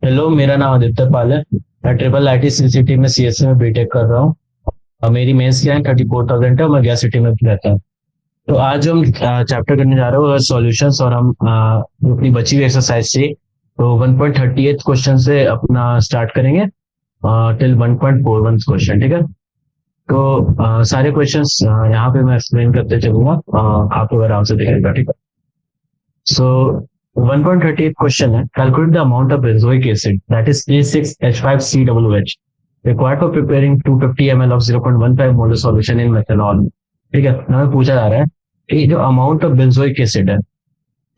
Hello, मेरा नाम आदित्य पाल है। मैं ट्रिपल आईटी सिटी में सीएससी में बीटेक कर रहा हूँ। और मेरी मेंस की रैंक 34,000 है और मैं गया सिटी में रहता हूँ। तो आज हम चैप्टर करने जा रहे हैं सॉल्यूशंस, और हम जो अपनी बची हुई एक्सरसाइज थी तो 1.38 क्वेश्चन से अपना स्टार्ट करेंगे टिल 1.41 क्वेश्चन। ठीक है। तो सारे क्वेश्चंस यहाँ पे मैं एक्सप्लेन करते चलूंगा, आप लोग आराम से देखेगा। ठीक है। So 1.38 question है, calculate the amount of benzoic acid that is A6H5COOH required for preparing 250 ml of 0.15 molar solution in methanol। ठीक है। हमें पूछा जा रहा है कि जो अमाउंट ऑफ बेंजोइक एसिड है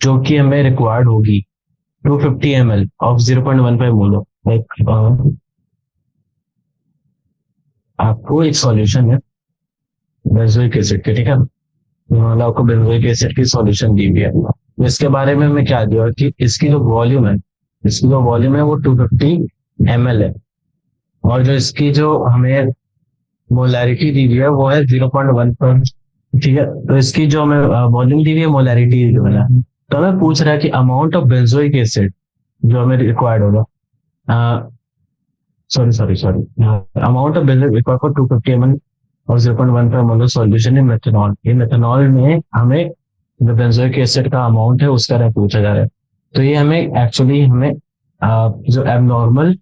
जो कि हमें रिक्वायर्ड होगी 250 ml ऑफ 0.15 मोलर। लाइक आपको एक सॉल्यूशन है बेंजोइक एसिड के। ठीक है। मतलब आपको बेंजोइक एसिड की सॉल्यूशन दी हुई है। तो इसके बारे में हमें क्या दिया कि इसकी जो वॉल्यूम है, इसकी जो वॉल्यूम है वो 250 ml है। और जो इसकी जो हमें मोलैरिटी दी हुई है वो है 0.1 पर। ठीक है। तो इसकी जो हमें वॉल्यूम दी हुई है, मोलैरिटी जो है, तो हमें पूछ रहा है कि अमाउंट ऑफ बेंजोइक एसिड जो हमें रिक्वायर्ड होगा, sorry sorry sorry, amount of benzoic required for 250 ml और 0.15 मोलर सॉल्यूशन इन मेथनॉल। ये मेथनॉल में हमें जो बेंजोइक एसिड का अमाउंट है उसका रहा पूछा जा रहा है। तो ये हमें एक्चुअली हमें जो एबनॉर्मल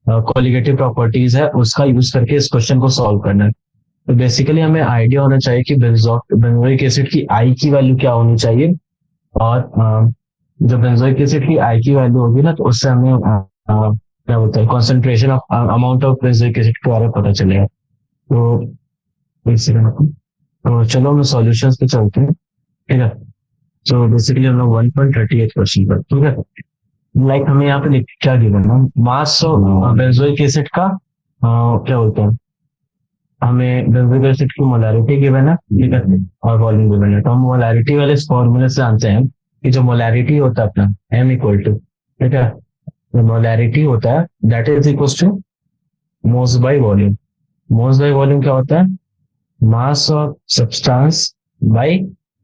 कोलिगेटिव प्रॉपर्टीज है उसका यूज करके इस क्वेश्चन को सॉल्व करना है। तो बेसिकली हमें आइडिया होना चाहिए कि बेंजोइक एसिड की आई की वैल्यू क्या होनी चाहिए। और जो बेंजोइक एसिड की आई की वैल्यू होगी ना, तो उससे हमें क्या बोलते हैं, concentration of amount of benzoic acid के बारे में पता चलेगा। तो तो चलो हम सॉल्यूशंस पे चलते हैं। ठीक है। तो बेसिकली हम लोग 1.38 क्वेश्चन पर। ठीक है। लाइक हमें यहाँ पे क्या गिवन है, मास ऑफ बेंजोइक एसिड का क्या बोलते हैं, हमें बेंजोइक एसिड की मोलैरिटी गिवन है। ठीक है। और वॉल्यूम गिवन है। तो हम मोलैरिटी वाले इस फॉर्मूले से जानते हैं कि जो मोलैरिटी होता है अपना एम इक्वल टू, ठीक है, जो मोलैरिटी होता है that is equal two moles by volume. Moles by volume क्या होता है, mass of substance by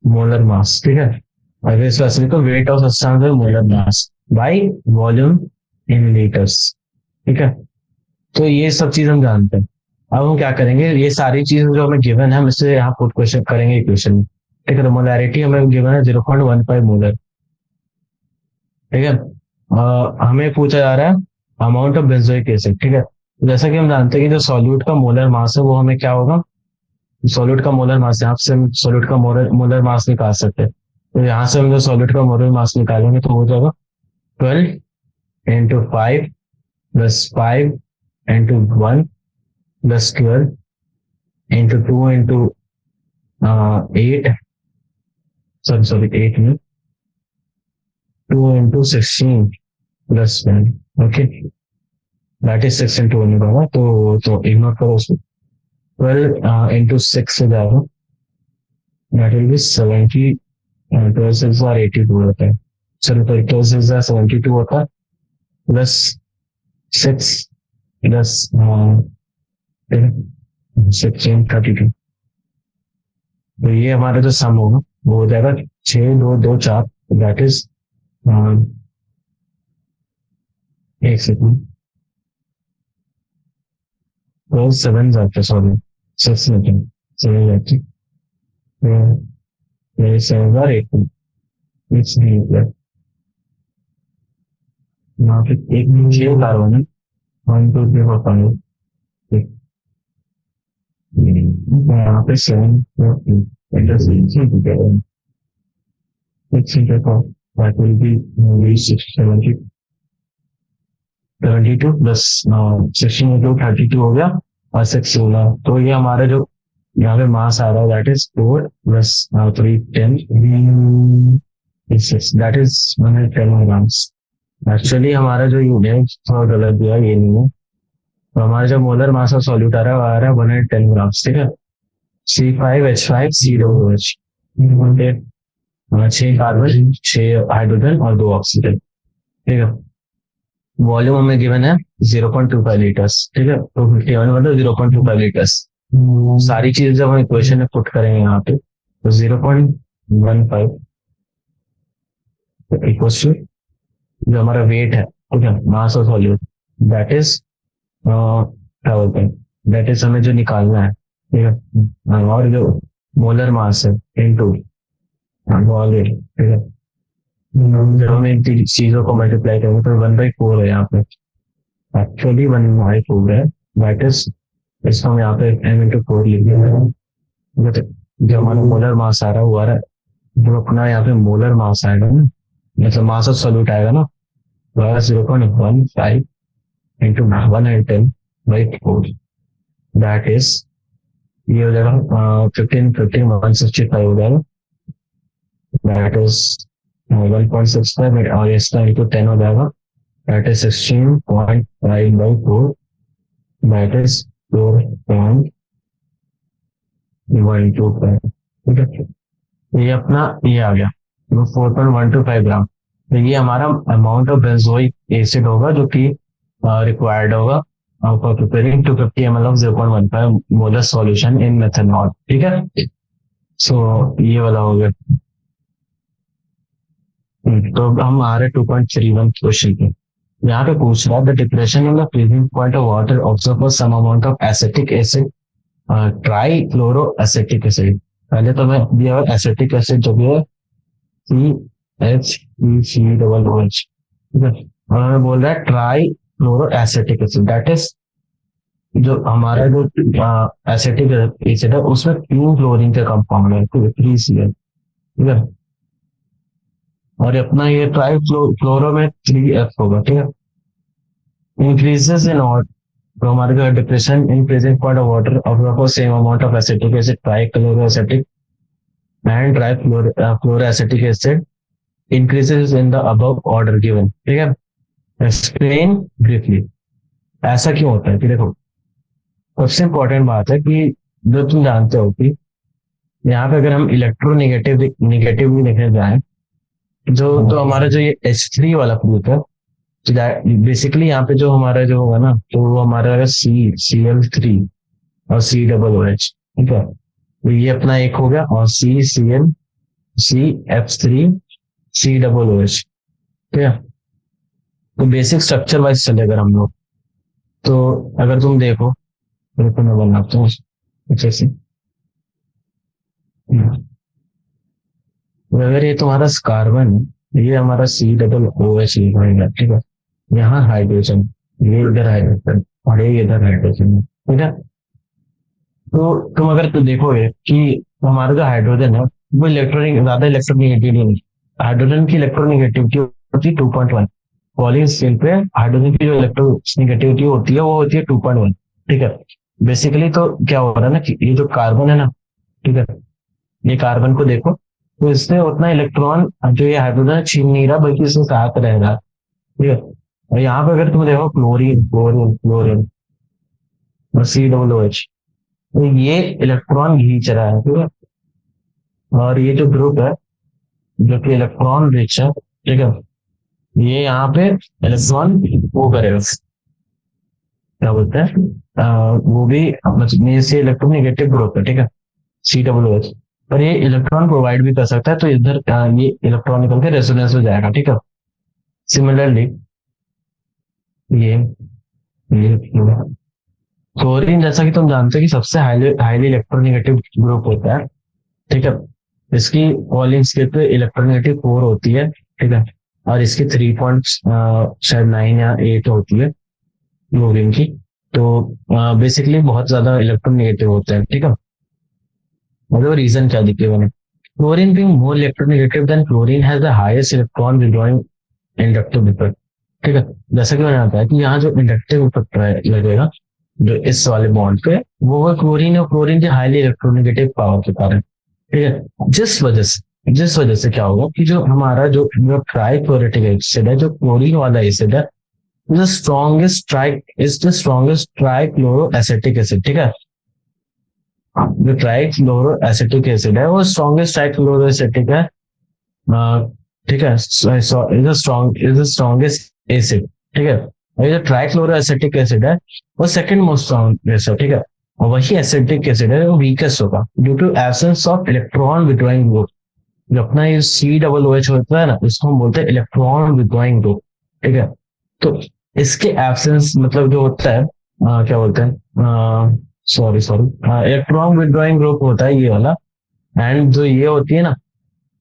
molar मास। ठीक है। अगर specific weight of substance by molar mass by volume in litres. ठीक है। तो ये सब चीज हम जानते हैं। अब हम क्या करेंगे, ये सारी चीजें जो हमें गिवन है हम इससे यहाँ पुट क्वेश्चन करेंगे इक्वेशन में। ठीक है। तो मोलैरिटी हमें गिवन है 0.15 मोलर। ठीक है। हमें पूछा जा रहा है अमाउंट ऑफ बेंजोइक एसिड। ठीक है। जैसा कि हम जानते हैं कि जो सॉल्यूट का मोलर मास है वो हमें क्या होगा, सॉल्यूट का मोलर मास, यहाँ से हम सॉल्यूट का मोलर मास निकाल सकते हैं। तो यहाँ से हम जो सॉल्यूट का मोलर मास निकालेंगे तो हो जाएगा 12 × 5 + 5 × 1 + 12 × 2 × 8, सॉरी 8 में 2 × 16 + 1। ओके, दैट इज 6 × 1 होगा। तो इग्नोर करो उसको। 12 × 6 हो जाएगा, दैट विल बी 70। 12 6 और 82 होता है। चलो, तो 12 6 72 होता है, प्लस 6 प्लस 16 32। तो ये हमारा जो सम होगा वो हो जाएगा 6 2 2 4, दैट इज एक सेकंड, 12 7 जाते, सॉरी 6 नहीं, 7 जाते, 7 और 8 कुछ नहीं निकला। यहाँ पे एक 6 कार्बन है, 1 2 3 4 5, यहाँ पे 7 4 3 that will be 72 प्लस 16 में 2 32 हो गया और 6 होगा। तो ये हमारा जो यहाँ पे मास आ रहा है that is 4 + 3 10, that is 110 grams. Actually हमारा जो यूनिट थोड़ा गलत दिया, ये नहीं है। तो हमारा जो मोलर मास ऑफ सॉल्यूट आ रहा है वो आ रहा है 110 ग्राम्स। ठीक है। C5H5COOH, 6 कार्बन 6 हाइड्रोजन और 2 ऑक्सीजन। ठीक है। वॉल्यूम हमें गिवन है 0.25 लीटर्स। ठीक है। तो 51 मतलब 0.25 लीटर्स। सारी चीज जब हम इक्वेशन में पुट करेंगे यहाँ पे तो 0.15 इक्वल्स टू जो हमारा वेट है ठीक है, mass of solute that is क्या बोलते हैं, दैट इज हमें जो निकालना है, ठीक है, और जो मोलर मास है इनटू वॉल्यूम, ठीक है। जब हम इन चीजों को मल्टीप्लाई करेंगे तो 1/4 है यहाँ पे, एक्चुअली 1/4 है, दैट इज, इसको हम यहाँ पे m/4 लिख दिया है। जो हमारा मोलर मास आ रहा है वो आ रहा है, जो अपना यहाँ पे मोलर मास आएगा ना, मतलब मास ऑफ सोल्यूट आएगा ना, वो 0.15 इंटू 110/4, दैट इज, ये हो जाएगा 165 हो जाएगा, दैट इज 1.65, और इसका इंटू 10 हो जाएगा, दैट इज 16.5/4, दैट इज 4.125, ठीक है। ये अपना ये आ गया 4.125 ग्राम। तो ये हमारा अमाउंट ऑफ बेंजोइक एसिड होगा जो कि रिक्वायर्ड होगा for preparing 250 ml of 0.15 molar solution in methanol, ठीक है। सो ये वाला हो गया। तो अब हम आ रहे 2.31 क्वेश्चन पे। यहाँ पे पूछ रहा है the depression in the freezing point of water observe some amount of acetic acid trichloroacetic acid. पहले तो मैं दिया हुआ एसिटिक एसिड जो भी है CH3COOH, ठीक है, और हमें बोल रहा है try chloro acetic acid, that is जो हमारा जो एसिटिक एसिड है उसमें 3 क्लोरीन के कंपाउंड है, 3Cl, ठीक है, और अपना ये ट्राई क्लोरो में 3F होगा, ठीक है। इंक्रीजेस इन ऑट, तो हमारे जो depression in freezing point of water of same amount of acetic acid try chloro acetic and try chloro acetic acid increases in the above order given, ठीक है। Explain briefly, ऐसा क्यों होता है कि देखो, सबसे इंपॉर्टेंट बात है कि जो तुम जानते हो कि यहाँ पे अगर हम इलेक्ट्रोनेगेटिव नेगेटिव भी लिखने जाए, जो तो हमारा जो ये H3 वाला ग्रुप है, तो बेसिकली यहाँ पे जो हमारा जो होगा ना, तो वो हमारा Cl3 और C OOH, ठीक है। तो ये अपना एक हो गया, और CCl CF3 COOH, ठीक है। तो बेसिक स्ट्रक्चर वाइज चले अगर हम लोग, तो अगर तुम देखो, तो मैं बनाता हूँ कुछ ऐसे, अगर ये तुम्हारा कार्बन है, ये हमारा COOH लिखा, ठीक है, यहाँ हाइड्रोजन, ये इधर हाइड्रोजन और ये इधर हाइड्रोजन है, ठीक है। तो तुम अगर तो देखोगे कि हमारा जो हाइड्रोजन है वो इलेक्ट्रॉनिक ज्यादा इलेक्ट्रोनेगेटिविटी नहीं, हाइड्रोजन की इलेक्ट्रोनेगेटिविटी होती है 2.1, पॉलिंग स्केल पे हाइड्रोजन की जो इलेक्ट्रोनेगेटिविटी होती है वो होती है 2.1, ठीक है। बेसिकली तो क्या हो रहा है ना कि ये जो कार्बन है ना, ठीक है, ये कार्बन को देखो, तो इससे उतना इलेक्ट्रॉन जो ये हाइड्रोजन छीन नहीं रहा, बल्कि इसके साथ रह रहा है, ठीक है। और यहाँ पे अगर तुम देखो क्लोरीन क्लोरीन क्लोरीन और COOH, तो ये इलेक्ट्रॉन खींच रहा है, ठीक है। और ये जो ग्रुप है जो कि इलेक्ट्रॉन रिच है, ठीक है, ये यहाँ पे इलेक्ट्रॉन वो करेगा, क्या बोलते हैं, वो भी मतलब से इलेक्ट्रोनेगेटिव ग्रुप है, ठीक है, COOH, पर ये इलेक्ट्रॉन प्रोवाइड भी कर सकता है, तो इधर ये इलेक्ट्रॉन निकल के रेजोनेंस हो जाएगा, ठीक है। सिमिलरली ये क्लोरीन, जैसा कि तुम जानते हो कि सबसे हाईली इलेक्ट्रोनेगेटिव ग्रुप होता है, ठीक है। इसकी पॉलिंग स्केल पे इलेक्ट्रोनेगेटिव 4 होती है, ठीक है, और इसकी 3.9 या 8 होती है क्लोरीन की। तो बेसिकली बहुत ज्यादा इलेक्ट्रोनेगेटिव होते हैं, ठीक है। मतलब रीजन क्या दिखे मैंने, chlorine being more electronegative than chlorine has the highest electron withdrawing inductive effect, ठीक है। जैसा कि मैंने बताया कि यहाँ जो इंडक्टिव इफेक्ट लगेगा जो इस वाले बॉन्ड पे, वो है क्लोरीन, और क्लोरीन के हाईली इलेक्ट्रोनेगेटिव पावर के कारण, ठीक है। जिस वजह से क्या होगा कि जो हमारा जो ट्राइक्लोरेटिक एसिड है, जो क्लोरीन वाला एसिड है, the strongest trichloro acetic acid, ठीक है। जो ट्राइक्लोरो एसिटिक एसिड है वो स्ट्रॉन्गेस्ट ट्राइक्लोरो एसिटिक है, ठीक है, इज द स्ट्रॉन्गेस्ट एसिड, ठीक है। और ये जो ट्राइक्लोरो एसिटिक एसिड है वो सेकंड मोस्ट स्ट्रॉन्गेस्ट है, ठीक है। और वही एसिटिक एसिड है वो वीकेस्ट होगा due to absence of electron withdrawing group. जो अपना ये COOH होता है ना, इसको हम बोलते हैं इलेक्ट्रॉन विड्रॉइंग ग्रुप, ठीक है। तो इसके एब्सेंस मतलब जो होता है क्या बोलते हैं, sorry sorry, electron withdrawing group होता है ये वाला। एंड जो ये होती है ना,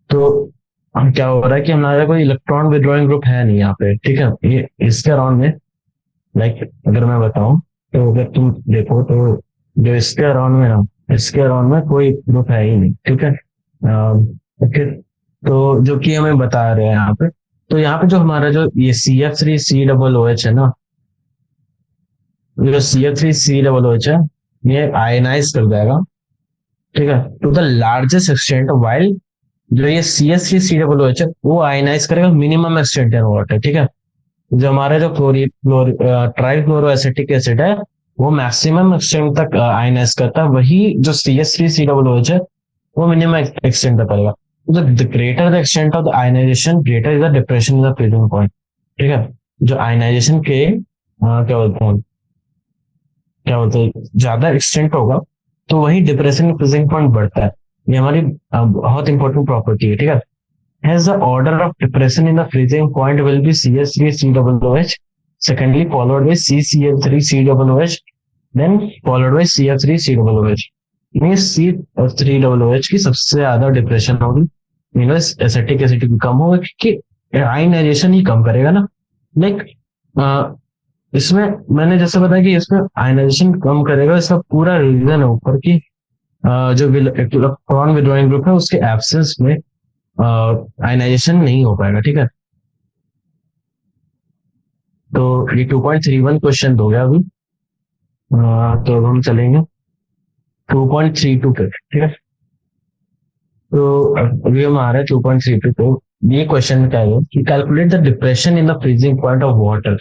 तो हम क्या हो रहा है कि हमारा कोई इलेक्ट्रॉन विड्रॉइंग ग्रुप है नहीं यहाँ पे, ठीक है। ये इसके अराउंड में, लाइक अगर मैं बताऊं, तो अगर तुम देखो तो जो इसके अराउंड में ना, इसके अराउंड में कोई ग्रुप है ही नहीं, ठीक है। ओके, तो जो कि हमें बता रहे हैं यहाँ पे, तो यहाँ पे जो हमारा जो ये CF3C OOH है ना, जो CF3C OOH है, ये आयनाइज कर जाएगा, ठीक है, to the largest extent, while जो ये CH3COOH है वो आयनाइज करेगा मिनिमम एक्सटेंट इन वाटर, ठीक है। जो हमारा जो ट्राई फ्लोरो एसिटिक एसिड है वो मैक्सिमम एक्सटेंट तक आयनाइज करता है, वही जो CH3COOH है वो मिनिमम एक्सटेंट तक करेगा। The greater the extent of the ionization, greater is the depression in the freezing point, ठीक है। जो आयनाइजेशन के क्या बोलते हैं ज्यादा एक्सटेंट होगा, तो वही डिप्रेशन फ्रीजिंग पॉइंट बढ़ता है। ये हमारी बहुत इंपॉर्टेंट प्रॉपर्टी है, ठीक है। Hence, the order of depression in the freezing point will be CH3COOH, secondly followed by CCl3COOH, then followed by CF3COOH। Means C3OOH की सबसे ज्यादा डिप्रेशन होगी, मीन्स एसिटिक एसिडिक कम होगा, क्योंकि आयनाइजेशन ही कम करेगा ना। लाइक इसमें मैंने जैसे बताया कि इसमें आयनाइजेशन कम करेगा, इसका पूरा रीजन है ऊपर की जो इलेक्ट्रॉन विड्रॉइंग ग्रुप है उसके एब्सेंस में आयनाइजेशन नहीं हो पाएगा, ठीक है। तो ये 2.31 क्वेश्चन हो गया अभी। तो अब हम चलेंगे 2.32 पे, ठीक है। तो अभी हम आ रहे हैं 2.32 पे। ये क्वेश्चन क्या है कि calculate the depression in the freezing point of water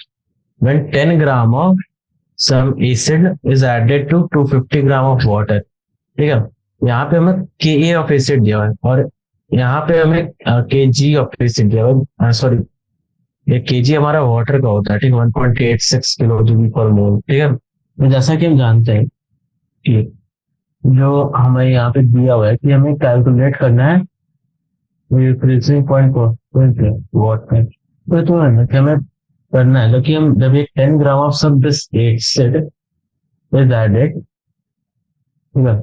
when 10 gram of some acid is added to 250 gram of water, ठीक है। यहाँ पे हमें Ka ऑफ एसिड दिया हुआ है और यहाँ पे हमें Kg ऑफ एसिड दिया हुआ है, सॉरी ये Kg हमारा वाटर का होता है, ठीक है, 1.86 किलो जूल पर मोल, ठीक है। तो जैसा कि हम जानते हैं कि जो हमें यहाँ पे दिया हुआ है कि हमें कैलकुलेट करना है फ्रीजिंग पॉइंट को वाटर, तो है ना कि हमें करना है, क्योंकि हम जब ये 10 ग्राम ऑफ सब दिस एसिड इज एडेड, ठीक है,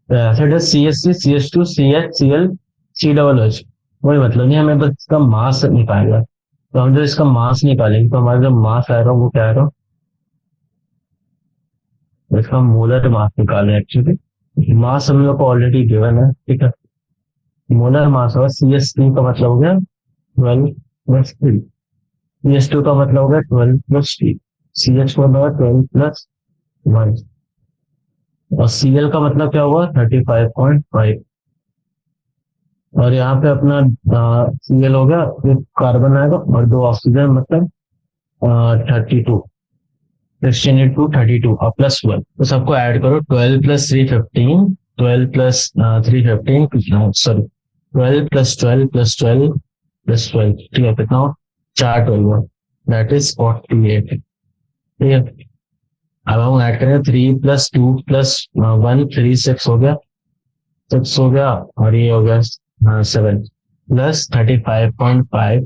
एसिड है CH3 CH2 CH Cl COOH, कोई मतलब नहीं, हमें बस इसका मास निकालना। तो हम जो इसका मास निकालेंगे तो हमारा जो मास आएगा वो क्या आएगा, इसका मोलर मास निकालें। एक्चुअली मास हम लोग को ऑलरेडी गिवन है, ठीक है। मोलर मास होगा CH3 का मतलब हो गया 12+3, CH2 का मतलब हो गया 12+3, CH का मतलब 12+1 और Cl का मतलब क्या होगा 35.5। और यहाँ पे अपना Cl हो गया, फिर कार्बन आएगा और 2 ऑक्सीजन, मतलब 32, 16 into 32 और +1, तो सबको ऐड करो, 12+3 15, 12+3 15, सॉरी 12+12+12+12, ठीक है, कितना हो 4 12, दैट इज 48, ठीक है। अब हम ऐड करेंगे 3+2+1 3 6 हो गया, 6 हो गया, और ये हो गया 7 +35.5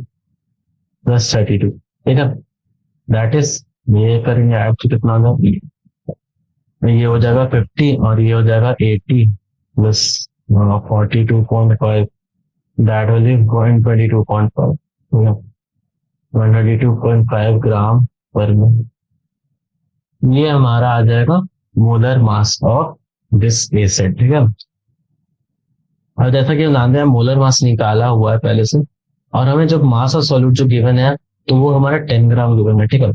+32, ठीक है, दैट इज, ये करेंगे ऐड तो कितना होगा, ये हो जाएगा 50 और ये हो जाएगा 80 प्लस 42.5, दैट विल बी 122.5, 122.5 ग्राम पर मिनट। ये हमारा आ जाएगा molar mass of this acid, ठीक है। और जैसा कि हम जानते हैं मोलर मास निकाला हुआ है पहले से, और हमें जब मास ऑफ सॉल्यूट जो गिवन है तो वो हमारा 10 ग्राम गिवन है, ठीक है।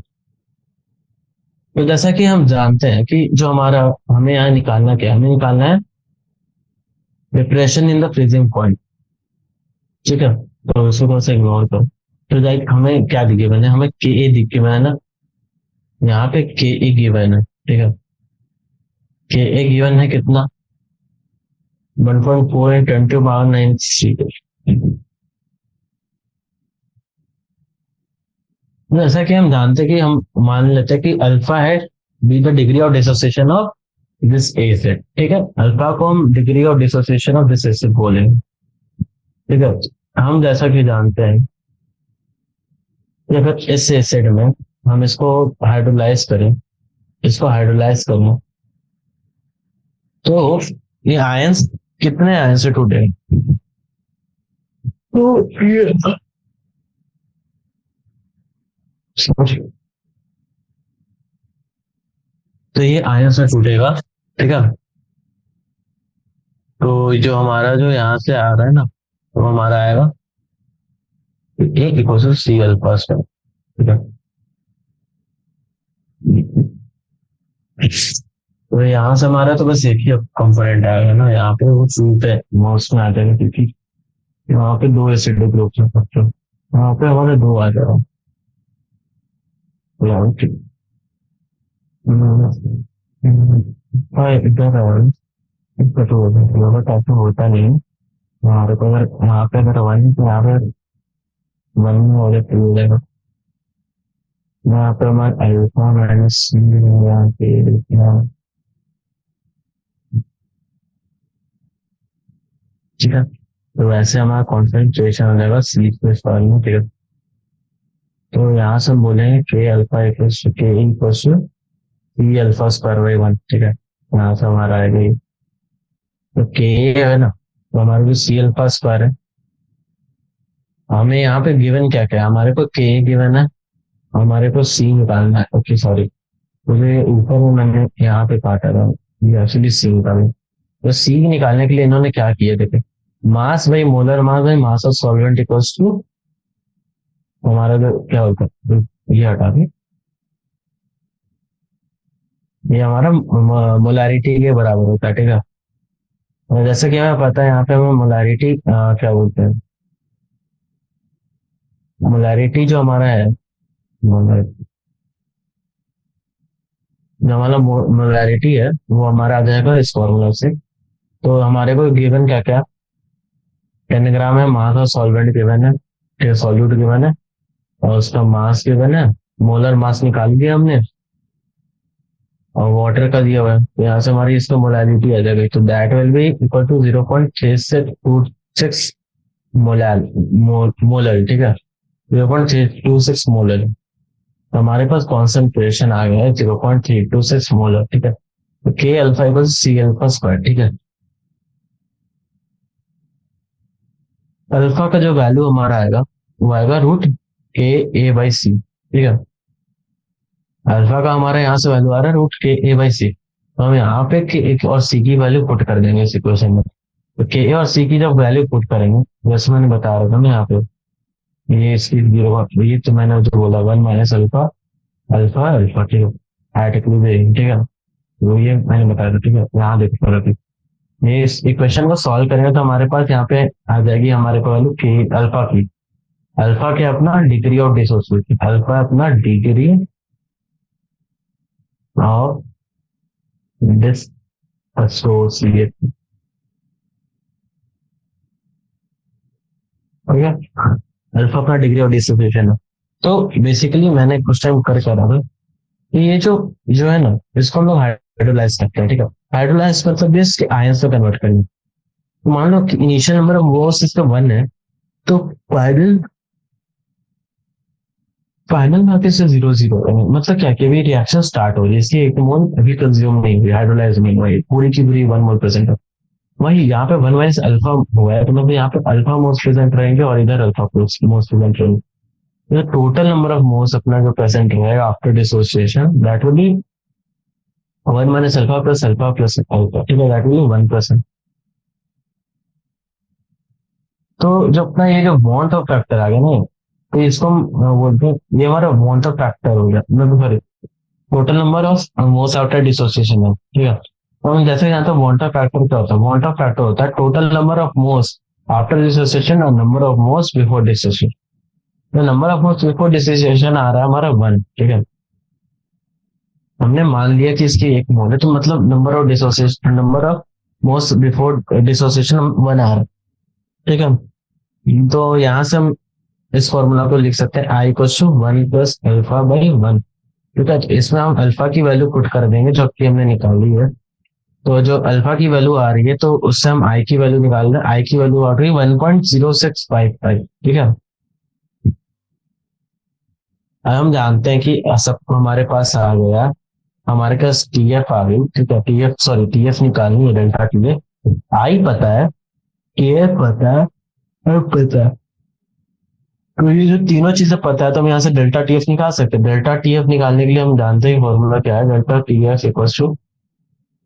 तो जैसा कि हम जानते हैं कि जो हमारा हमें यहाँ निकालना क्या है, हमें निकालना है depression in the freezing point, ठीक है। तो उसको से इग्नोर करो। तो लाइक हमें क्या गिवन है, हमें Ka गिवन है ना, यहाँ पे Ka गिवन है, ठीक है। Ka गिवन है कितना 1.4 × 10⁻⁹। जैसा कि हम जानते हैं कि हम मान लेते हैं कि अल्फा है be the degree of dissociation of this acid, ठीक है। अल्फा को हम degree of dissociation of this acid बोलेंगे, ठीक है। हम जैसा कि जानते हैं या फिर इस एसिड में हम इसको हाइड्रोलाइज करें, इसको हाइड्रोलाइज करें, तो ये आयंस कितने आयन से टूटे? तो ये तो ये आयन से टूटेगा, ठीक है। तो जो हमारा जो यहाँ से आ रहा है ना, तो हमारा आएगा ए इक्वल सी अल्फा स्क्वायर, ठीक है। तो यहाँ से हमारा तो बस एक ही कंपोनेंट आएगा ना, यहाँ पे वो टू पे मोस्ट में आ जाएगा, क्योंकि वहाँ पे दो एसिड ग्रुप है, तो वहाँ पे हमारे दो आ जाएगा। तो यहाँ पे हाँ इधर है, इसका तो बट ऐसा होता नहीं है। हमारे को अगर यहाँ पे अगर वन है तो यहाँ पे वन में हो जाए टू हो जाएगा। यहाँ पे हमारे अल्फा माइनस यहाँ पे यहाँ, ठीक है। तो वैसे हमारा कॉन्सेंट्रेशन हो जाएगा सी प्लस वन में, ठीक है। तो यहाँ से हम बोलेंगे K alpha equals to K equals to C alpha square by one, ठीक है। यहाँ से हमारा आएगा ये, तो के है ना, तो हमारे को सी अल्फा स्क्वायर है। हमें यहाँ पे गिवन क्या क्या है, हमारे को के गिवन है, हमारे को सी निकालना है। ओके सॉरी, मुझे ऊपर में मैंने यहाँ पे काटा था, ये एक्चुअली सी निकालना। तो सी निकालने के लिए इन्होंने क्या किया, देखे mass by molar mass by mass of solvent equals to हमारा जो क्या होता है, ये हटा के ये हमारा मोलारिटी के बराबर होता है, ठीक है। और जैसे कि हमें पता है यहाँ पे हमें मोलारिटी क्या बोलते हैं, मोलारिटी जो हमारा है, जो हमारा मोलारिटी है वो हमारा आ जाएगा इस फॉर्मूला से। तो हमारे को गिवन क्या क्या, 10 ग्राम है मास ऑफ सॉल्वेंट गिवन है, सॉल्यूट गिवन है, और उसका मास गिवन है, मोलर मास निकाल दिया हमने, और वाटर का दिया हुआ है, तो यहाँ से हमारी इसका मोलारिटी आ जाएगी। तो that will be equal to 0.3626 molal molar, ठीक है, 0.326 मोलर। तो हमारे पास कॉन्सेंट्रेशन आ गया है 0.326 मोलर, ठीक है। तो K alpha equal C alpha square, ठीक है। अल्फा का जो वैल्यू हमारा आएगा वो आएगा रूट के ए बाई सी, ठीक है। अल्फा का हमारा यहाँ से वैल्यू आ रहा है रूट के ए बाई सी, तो हम यहाँ पे के ए और सी की वैल्यू पुट कर देंगे इस इक्वेशन में। तो के ए और सी की जब वैल्यू पुट करेंगे, जैसे मैंने बता रहा था ना यहाँ पे, ये इसकी जीरो, ये तो मैंने जो बोला one minus alpha alpha alpha, ठीक है, एट ठीक है। तो ये मैंने बताया था, ठीक है। यहाँ देखो अभी ये इस इक्वेशन को सॉल्व करेंगे तो हमारे पास यहाँ पे आ जाएगी हमारे को वैल्यू के अल्फा की। अल्फा के अपना डिग्री ऑफ डिसोसिएशन, अल्फा अपना डिग्री ऑफ डिसोसिएशन, ठीक है। अल्फा अपना डिग्री ऑफ डिसोसिएशन है। तो बेसिकली मैंने कुछ टाइम कर रहा था कि ये जो जो है ना, इसको हम लोग हाइड्रोलाइज करते हैं, ठीक है। हाइड्रोलाइज मतलब भी इसके आयंस में कन्वर्ट करेंगे। तो मान लो कि इनिशियल नंबर ऑफ मोल्स इसका वन है, तो फाइनल फाइनल में आके से जीरो जीरो, मतलब क्या कि अभी रिएक्शन स्टार्ट हो रही है, इसलिए एक मोल अभी कंज्यूम नहीं हुई, हाइड्रोलाइज नहीं हुई, पूरी की पूरी वन मोल प्रेजेंट है। वही यहाँ पे वन माइनस अल्फा हुआ है, तो मतलब यहाँ पे अल्फा मोल्स प्रेजेंट रहेंगे और इधर अल्फा मोल्स प्रेजेंट रहेंगे। टोटल नंबर ऑफ मोल्स अपना जो प्रेजेंट रहेगा after dissociation, that will B one minus alpha plus alpha, ठीक है, दैट विल बी 1%। तो जो अपना ये जो बॉन्ड ऑफ फैक्टर आ गया ना, तो इसको हम बोलते हैं, ये हमारा बॉन्ड ऑफ फैक्टर हो गया, मतलब sorry total number of moles after dissociation है, ठीक है। तो हम जैसे जानते हैं बॉन्ड ऑफ फैक्टर क्या होता है, बॉन्ड ऑफ फैक्टर होता है total number of moles after dissociation और number of moles before dissociation. तो number of moles before dissociation आ रहा है हमारा वन, ठीक है। हमने मान लिया कि इसकी एक मोल है, तो मतलब number of dissociation, number of moles before dissociation one आ रहा है, ठीक है। तो यहाँ से हम इस फॉर्मूला को लिख सकते हैं i equal to one plus alpha by one, ठीक है। तो इसमें हम अल्फा की वैल्यू पुट कर देंगे जो कि हमने निकाली है। तो जो अल्फा की वैल्यू आ रही है, तो उससे हम आई की वैल्यू निकाल रहे हैं, आई की वैल्यू आ रही है 1.0655, ठीक है। अब हम जानते हैं कि सब हमारे पास आ गया, हमारे पास टीएफ आ गई, ठीक है, टीएफ सॉरी टीएफ निकालनी है, डेल्टा टीएफ। आई पता है, केएफ पता है, एफ पता है। तो ये जो तीनों चीजें पता है तो हम यहाँ से डेल्टा टीएफ निकाल सकते हैं। डेल्टा टीएफ निकालने के लिए हम जानते हैं फॉर्मूला क्या है, डेल्टा टीएफ इक्वल टू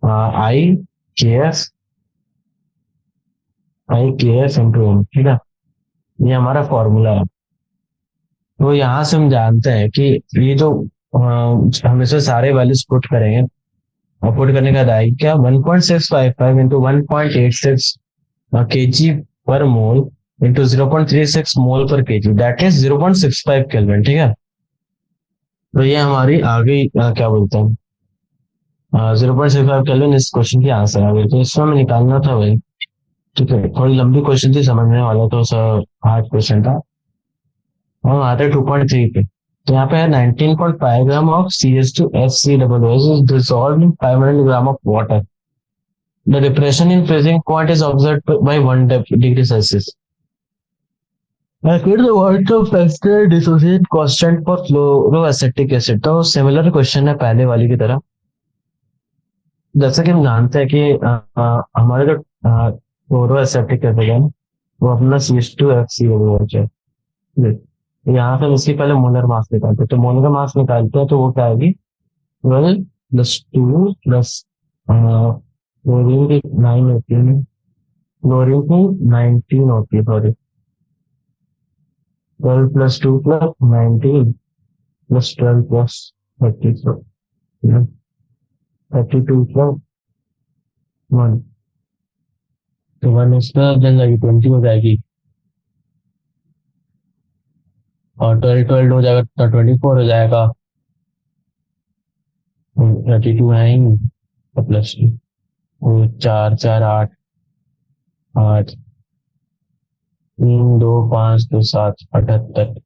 आई के एफ, आई के एफ इंटू एम, ठीक है। ये हमारा फॉर्मूला है। तो यहाँ से हम जानते हैं कि ये जो हम इसमें सारे वैल्यूज पुट करेंगे, और पुट करने का आएगी क्या, 1.655 इंटू 1.86 के जी पर मोल इंटू 0.36 मोल पर के जी, दैट इज 0.65 केल्विन, ठीक है। तो ये हमारी आ गई क्या बोलते हैं, 0.65 केल्विन इस क्वेश्चन की आंसर आ गई। तो इसमें हमें निकालना था भाई, ठीक है, थोड़ी लंबी क्वेश्चन थी, समझने वाला तो सर हार्ड क्वेश्चन था। हम आते 2.3 पे। तो यहाँ पे है 19.5 gram of CH2HCOO is dissolved in 500 gram of water. The depression in freezing point is observed by 1 degree Celsius. Calculate the water factor dissociate constant for fluoroacetic acid। तो similar question है पहले वाली की तरह। जैसा कि हम जानते हैं कि हमारे जो फ्लोरोएसेटिक एसिड है वो अपना CH2HCOO है। यहाँ से उसकी पहले मोलर मास निकालते हैं, तो मोलर मास निकालते हैं तो वो क्या आएगी, 12 प्लस 2 प्लस क्लोरीन की 9 होती है, क्लोरीन की 19 होती है, sorry 12 plus 2 plus 19 plus 12 plus 32, 32 plus 1, तो 1 इसका जन जाएगी 20 हो जाएगी, और 12 12 हो जाएगा तो 24 हो जाएगा, 32 है ही तो प्लस 2, वो 4 4 8 8 3 2 5 2 7 78,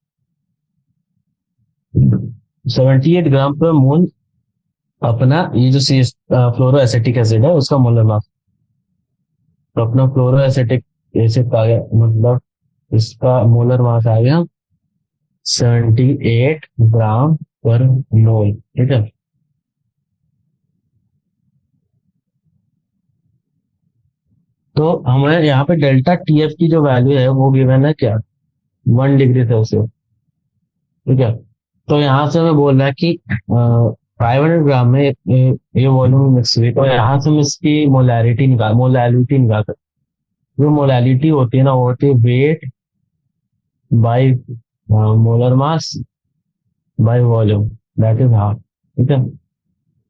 78 ग्राम पर मोल अपना ये जो सी फ्लोरोएसेटिक एसिड है उसका मोलर मास। तो अपना फ्लोरोएसेटिक एसिड का आ गया, मतलब इसका मोलर मास आ गया 78 ग्राम पर मोल, ठीक है। तो हमें यहाँ पे डेल्टा टीएफ की जो वैल्यू है वो गिवन है क्या, 1 डिग्री सेल्सियस, ठीक है। तो यहाँ से हमें बोल रहा है कि 500 ग्राम में ये वॉल्यूम मिक्स हुई, तो यहाँ से हम इसकी मोलैलिटी निकाल सकते। जो मोलैलिटी होती है ना वो होती है weight by molar mass by volume, that is half, ठीक है।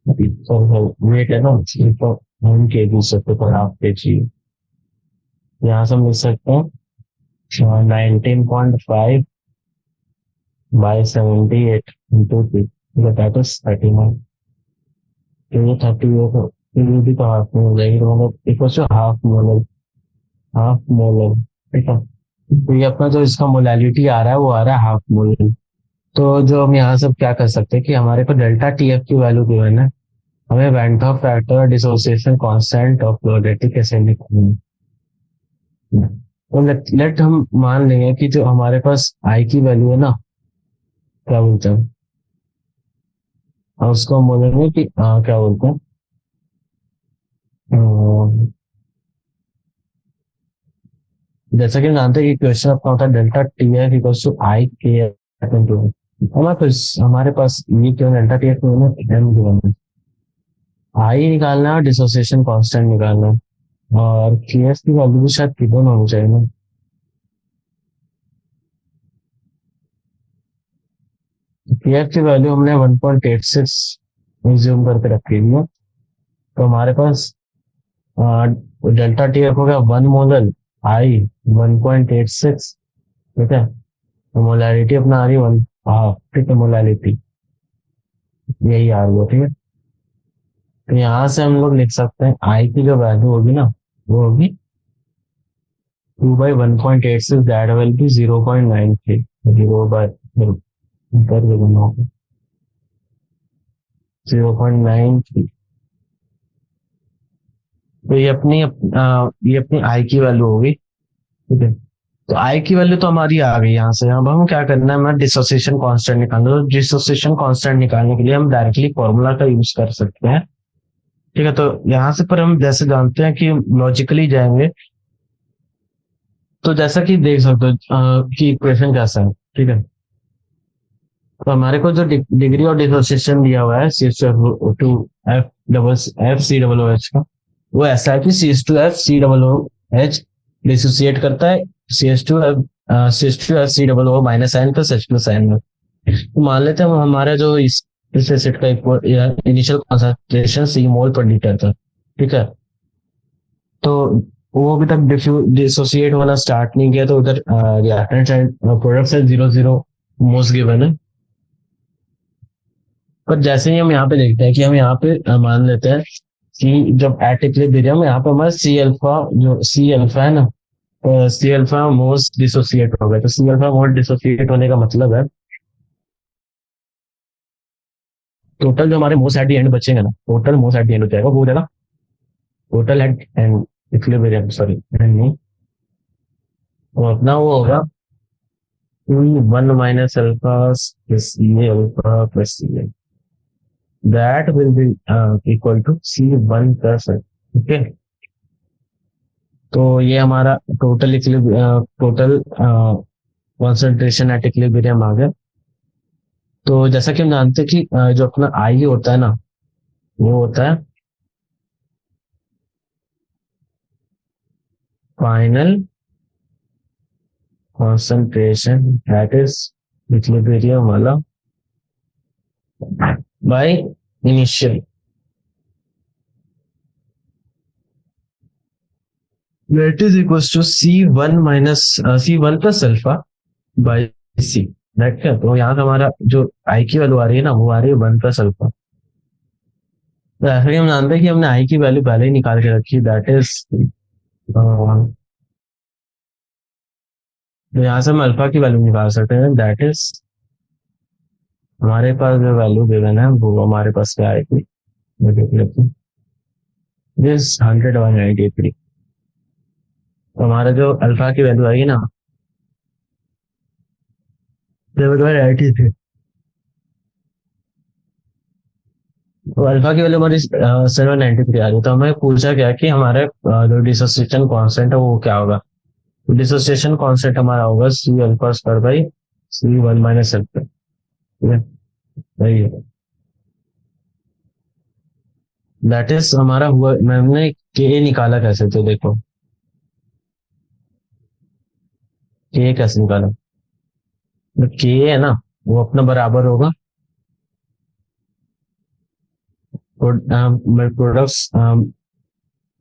वेट है ना, तो हम के जी सकते पर हाफ के जी, यहाँ से हम लिख सकते हैं 19.5 बाय 78 इंटू 2, दैट इज 39। तो ये 38 ये भी तो हाफ में हो जाएगी, तो मतलब इक्वल टू हाफ मोलर, ठीक है। तो ये अपना जो इसका मोलैलिटी आ रहा है वो आ रहा है हाफ मोलर। तो जो हम यहाँ सब क्या कर सकते हैं कि हमारे पास डेल्टा टीएफ की वैल्यू गिवन है, हमें van't Hoff factor dissociation constant of fluoroacetic acid निकालना है। तो लेट हम मान लेंगे कि जो हमारे पास आई की वैल्यू है ना, क्या बोलते हैं, और उसको हम बोलेंगे कि क्या बोलते हैं, जैसा कि हम जानते हैं कि क्वेश्चन अपना होता है डेल्टा टीएफ इक्वल्स टू आई के एफ इनटू हमारे पास ये क्यों डेल्टा टीएफ में एम गिवन है, आई निकालना है और डिसोसिएशन कांस्टेंट निकालना है, और के एफ की वैल्यू भी शायद गिवन होनी चाहिए ना। के एफ की वैल्यू हमने 1.86 एज्यूम करके रखी हुई है। तो हमारे पास डेल्टा टीएफ हो गया 1 मोलर, आई 1.86, ठीक है। तो मोलैरिटी अपना आ रही है 1 हाफ, ठीक है, मोलैरिटी यही आ रही है, ठीक है। तो यहाँ से हम लोग लिख सकते हैं आई की जो वैल्यू होगी ना वो होगी 2/1.86, दैट विल बी 0.93, 0.93। तो ये अपनी आई की वैल्यू होगी, ठीक है। तो आई की वैल्यू तो हमारी आ गई यहाँ से। अब हम क्या करना है, हमें डिसोसिएशन कांस्टेंट निकालना है। तो डिसोसिएशन कांस्टेंट निकालने के लिए हम डायरेक्टली फॉर्मूला का यूज कर सकते हैं। ठीक है, तो यहाँ से पर हम जैसे जानते हैं कि लॉजिकली जाएंगे, तो जैसा कि देख सकते हो कि इक्वेशन कैसा है। ठीक है, तो हमारे को जो डिग्री ऑफ डिसोसिएशन दिया हुआ है C two F double F C double O H का, वो ऐसा है कि C S two F C double O H dissociate करता है C S two F C double O minus ion plus H plus ion में। तो मान लेते हैं हमारा जो इस एसिड का इनिशियल कॉन्सेंट्रेशन सी मोल पर लीटर था। ठीक है, तो वो अभी तक डिसोसिएट होना स्टार्ट नहीं किया, तो उधर reactant side product side 0 0 moles given है। पर जैसे ही हम यहाँ पे देखते हैं कि हम यहाँ पे मान लेते हैं कि जब एट इक्विलिब्रियम यहाँ पे हमारा सी अल्फा, जो सी अल्फा है ना, सी अल्फा मोस्ट डिसोसिएट हो गया। तो सी अल्फा मोस्ट डिसोसिएट होने का मतलब है टोटल जो हमारे मोस्ट एट द एंड बचेंगे ना, total most at the end हो जाएगा, वो हो जाएगा total at end equilibrium, sorry end नहीं, तो अपना वो होगा one minus alpha plus C alpha plus C L, that will be equal to C one plus. Okay, तो ये हमारा टोटल कॉन्सेंट्रेशन एट इक्विलिब्रियम आ गया। तो जैसा कि हम जानते हैं कि जो अपना आई होता है ना, वो होता है final concentration that is equilibrium वाला by initial, that is equal to C1 minus C1 plus alpha by C. That है, तो यहाँ से हमारा जो आई की वैल्यू आ रही है ना, वो आ रही है 1 प्लस अल्फा। तो ऐसा कि हम जानते हैं कि हमने आई की वैल्यू पहले ही निकाल के रखी, दैट इज तो यहाँ से हम अल्फा की वैल्यू निकाल सकते हैं, दैट इज हमारे पास जो वैल्यू गिवन है वो हमारे पास क्या आएगी, मैं देख लेती हूँ, दिस 100/93। तो हमारा जो अल्फा की वैल्यू आएगी ना, 7/93, तो अल्फा की वैल्यू हमारी 7/93 आ रही है। तो हमें पूछा गया कि हमारे जो डिसोसिएशन कांस्टेंट है वो क्या होगा। तो डिसोसिएशन कांस्टेंट हमारा होगा C alpha square by C one minus alpha. ठीक है, वही है, दैट इज हमारा हुआ। मैंने के निकाला कैसे, तो देखो के कैसे निकाला, तो के है ना, वो अपना बराबर होगा products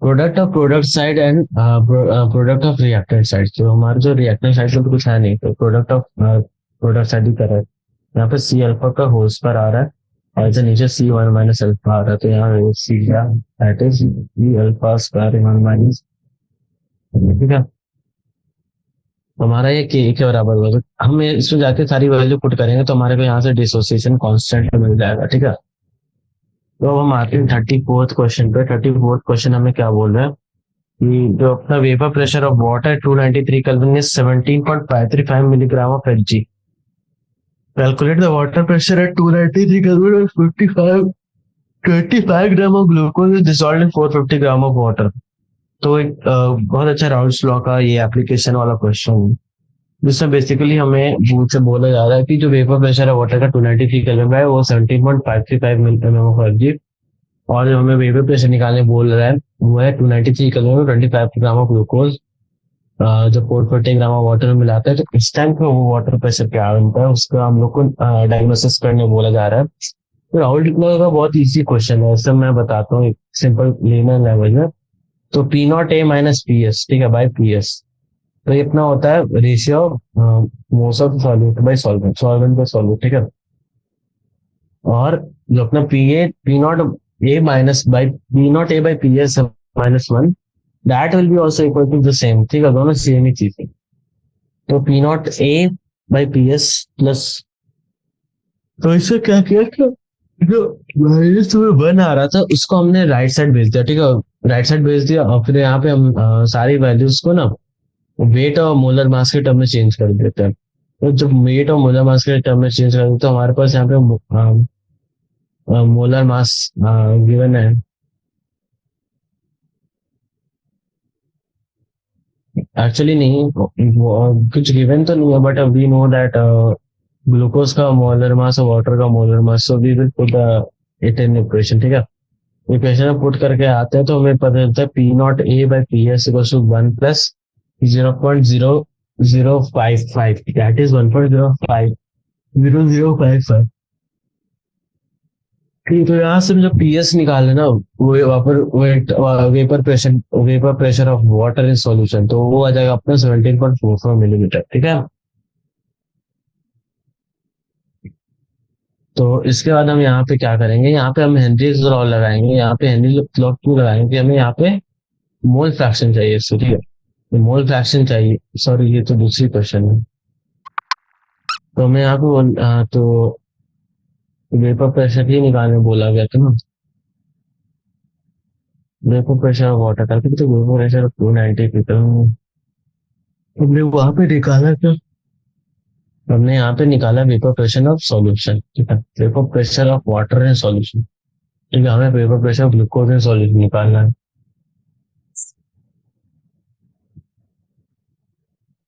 product of product side and product of reactant side. तो हमारा जो रिएक्टेंट साइड में तो कुछ है नहीं, तो प्रोडक्ट ऑफ प्रोडक्ट साइड ही कर रहा है। यहाँ पे सी अल्फा का होल स्क्वायर आ रहा है और जो नीचे सी वन माइनस अल्फा आ रहा है, तो यहाँ C that is C alpha square one minus. ठीक है, तो हमारा ये के बराबर होगा। तो हम इसमें जाके सारी वैल्यू पुट करेंगे तो हमारे को यहाँ से डिसोसिएशन कांस्टेंट मिल जाएगा। ठीक है, तो अब हम आते हैं 34th क्वेश्चन पे। 34th क्वेश्चन हमें क्या बोल रहा है कि जो अपना vapour pressure of water 293 kelvin is 17.535 milligram of Hg। Calculate the water pressure at 293 kelvin और 25 gram of glucose is dissolved in 450 gram of water. तो एक बहुत अच्छा राउल्स लॉ का ये एप्लीकेशन वाला क्वेश्चन है, जिसमें बेसिकली हमें भूल से बोला जा रहा है कि जो वेपर प्रेशर है वाटर का 293 केल्विन है, वो 17.535 मिलीग्राम ऑफ Hg, और जो हमें वेपर प्रेशर निकालने बोल रहा है वो है 293 केल्विन में 25 ग्राम ऑफ ग्लूकोज जो 440 ग्राम ऑफ वाटर में मिलाता है। तो इस टाइम पे वो वाटर प्रेशर क्या बनता है उसका हम लोग को डायग्नोसिस करने बोला जा रहा है। तो राहुल डिप्लो का बहुत इजी क्वेश्चन है, इससे मैं बताता हूँ सिंपल लीनियर लेवल में। तो p not a minus P S, ठीक है, बाई पी एस। तो ये अपना होता है ratio most of solvent by solvent, solvent by solvent. ठीक है, और जो अपना p not a minus by p not a by P s minus one, that will be also equal to the same. ठीक है, दोनों सेम ही चीज है। तो p not a by P s plus, तो इससे क्या किया कि जो माइनस में वन आ रहा था उसको हमने राइट साइड भेज दिया। ठीक है, राइट साइड भेज दिया और फिर यहाँ पे हम सारी वैल्यूज को ना वेट और मोलर मास के टर्म में चेंज कर देते हैं। तो जब वेट और मोलर मास के टर्म में चेंज कर देते हैं तो हमारे पास यहाँ पे मोलर मास गिवन है। एक्चुअली नहीं, कुछ गिवन तो नहीं है, but we know that glucose का मोलर मास और वाटर का molar mass, so we will put it in equation, ठीक है। इक्वेशन में पुट करके आते हैं तो हमें पता चलता है P not a by P S equal to 1 + 0.0055, that is 1.050055। ठीक, तो यहाँ से जब पीएस निकाले ना, वो vapour wait vapour pressure of water in solution, तो वो आ जाएगा अपना 17.44 मिलीमीटर, ठीक है। तो इसके बाद हम यहाँ पे क्या करेंगे, यहाँ पे हम हेनरीज लॉ लगाएंगे। यहाँ पे हेनरी लॉ क्यों लगाएंगे कि हमें यहाँ पे मोल फ्रैक्शन चाहिए इससे, ठीक है। तो मोल फ्रैक्शन चाहिए, सॉरी ये तो दूसरी क्वेश्चन है। तो हमें यहाँ पे तो वेपर प्रेशर ही निकालने बोला गया था ना। वेपर प्रेशर ऑफ वाटर था, तो वेपर प्रेशर ऑफ 290 फीट हमने वहां पे निकाला था। हमने यहाँ पे निकाला वेपर प्रेशर ऑफ सॉल्यूशन, ठीक है, vapour pressure of water in solution, ठीक है। हमें vapour pressure of glucose in solution निकालना है।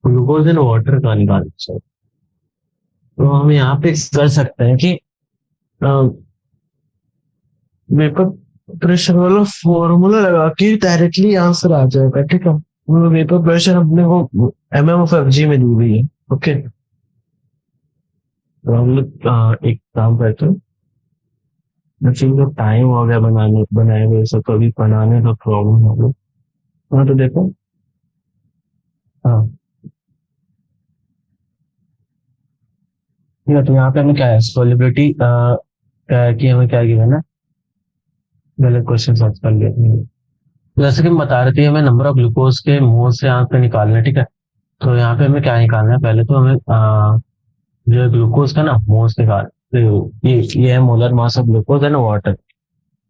ग्लूकोज इन वाटर का निकालना है। तो हम यहाँ पे कर सकते हैं कि वेपर प्रेशर वाला फॉर्मूला लगा के डायरेक्टली आंसर आ जाएगा, ठीक है। वो वेपर प्रेशर अपने को एमएम/एफ जी में दी हुई है। ओके, तो हम लोग एक काम करते हैं। एक्चुअली तो टाइम हो गया बनाए हुए सब, तो अभी बनाने का प्रॉब्लम है। हाँ, तो देखो। हाँ, ठीक है, तो यहाँ पे हमें क्या है, सोलिबिलिटी की हमें क्या गिवन है। गलत क्वेश्चन सर्च कर लिया हमने। तो जैसे कि हम बता रहे थे, हमें नंबर ऑफ ग्लूकोज के मोल से यहाँ पे निकालना है, ठीक है। तो यहाँ पे हमें क्या निकालना है, पहले तो हमें जो ग्लूकोज का ना मोल्स निकाल, तो ये है molar mass of glucose and water.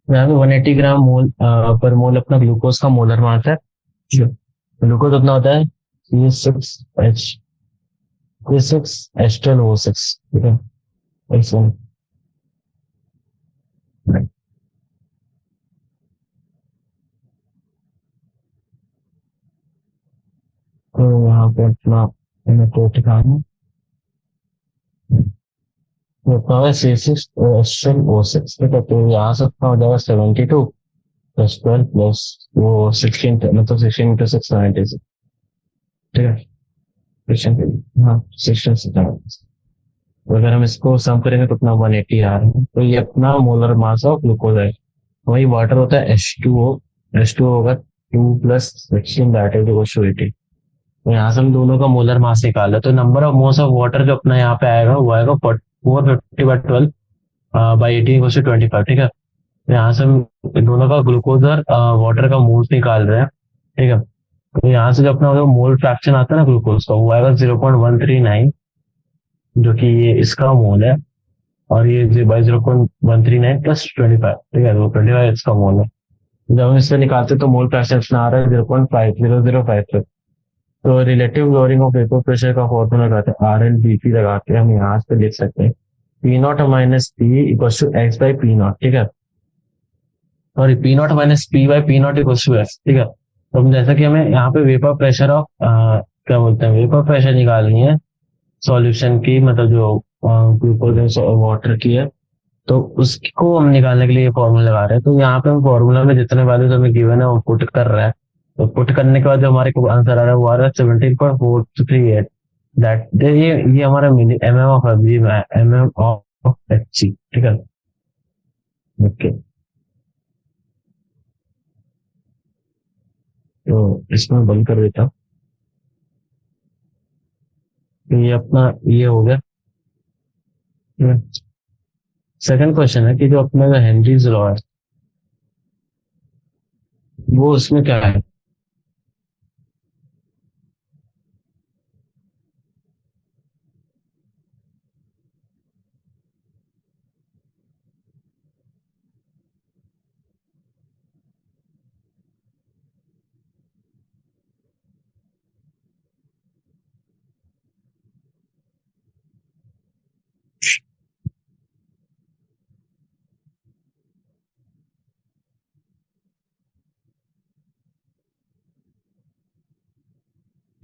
यहाँ पे 180 ग्राम मोल पर मोल अपना ग्लूकोज का मोलर मास है। ग्लूकोज अपना होता है C6H6, ठीक है। H1। तो यहाँ पे अपना हमें कोट दिखाना, तो अपना है C6H10O6, ठीक है। तो यहाँ से अपना हो जाएगा 72 + 12 प्लस वो 16, मतलब 16 × 6 96, ठीक है। 16, हाँ 16 तो अगर हम इसको सम करेंगे तो अपना 180 आ रहा है। तो ये अपना मोलर मास ऑफ ग्लूकोज है। वही वाटर होता है H2O। H2O होगा 2 + 16, दैट इज इक्वल टू 80। तो यहाँ से हम दोनों का मोलर मास निकाला, तो number of moles of water जो अपना यहाँ पे आएगा वो आएगा 450/12 बाई 18 = 25, ठीक है। तो यहाँ से हम दोनों का ग्लूकोज और वाटर का मोल्स निकाल रहे हैं, ठीक है। तो यहाँ से जो अपना मोल फ्रैक्शन आता है ना ग्लूकोज का, वो आएगा 0.139, जो कि ये इसका मोल है। और ये बाई 0.139 + 25, ठीक है, तो 25 इसका मोल है। जब हम इससे निकालते तो मोल फ्रैक्शन आ रहा है 0.5005। तो relative lowering of vapour pressure का फॉर्मूला लगाते हैं, RLBP लगा के हम यहाँ पे लिख सकते हैं P0 - P = X/P0, ठीक है। सॉरी, P0 - P/P0 = X, ठीक है। तो जैसा कि हमें यहाँ पे वेपर प्रेशर ऑफ क्या बोलते हैं, वेपर प्रेशर निकालनी है सॉल्यूशन की, मतलब जो ग्लूकोज वाटर की है, तो उसको हम निकालने के लिए ये फॉर्मूला लगा रहे हैं। तो यहाँ पे हम फॉर्मूला में जितने वैल्यूज हमें गिवन है वो पुट कर रहा है। तो पुट करने के बाद जो हमारे को आंसर आ रहा है वो आ रहा है 17.438, दैट ये हमारा MM/Hg में MM/Hg, ठीक है। ओके, तो इसमें बंद कर देता हूँ। तो ये अपना ये हो गया। सेकंड क्वेश्चन है कि जो अपना हेनरीज लॉ है, वो उसमें क्या है।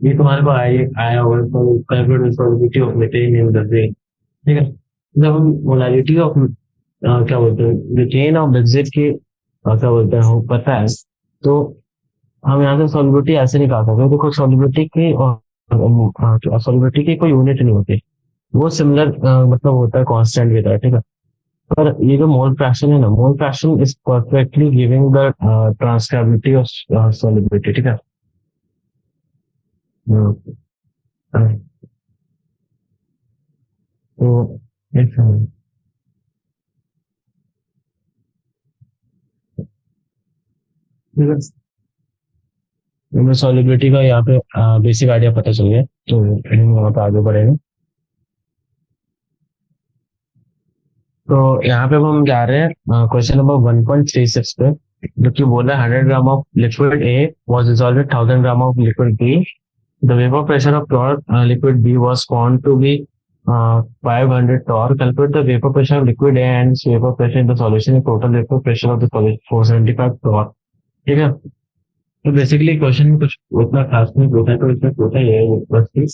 ये तुम्हारे को आया होगा तो calculate solubility of methane in the way, ठीक है। जब हम मोलारिटी ऑफ क्या बोलते हैं मीथेन और बेंजीन की क्या बोलते हैं हो पता है, तो हम यहाँ से सॉल्युबिलिटी ऐसे निकाल सकते हैं। देखो सॉल्युबिलिटी की और सॉल्युबिलिटी की कोई यूनिट नहीं होती, वो सिमिलर मतलब होता है कांस्टेंट की तरह, ठीक है। पर ये जो मोल फ्रैक्शन है ना, mole fraction is perfectly giving the transferability of solubility, ठीक है। हम्म, तो एक second, ठीक है। हमें सॉलिबिलिटी का यहाँ पे बेसिक आइडिया पता चल गया, तो हम वहाँ पे आगे बढ़ेंगे। तो यहाँ पे अब हम जा रहे हैं क्वेश्चन नंबर 1.36 पे, जो कि बोला 100 gram of liquid A was dissolve 1000 gram of liquid B, the vapour pressure of pure liquid B was found to be 500 torr. Calculate the vapor pressure of liquid A and vapor pressure in the solution, the total vapor pressure of the solution 475 torr, ठीक है। तो basically question में कुछ उतना खास नहीं होता है, तो इसमें होता ही है बस कि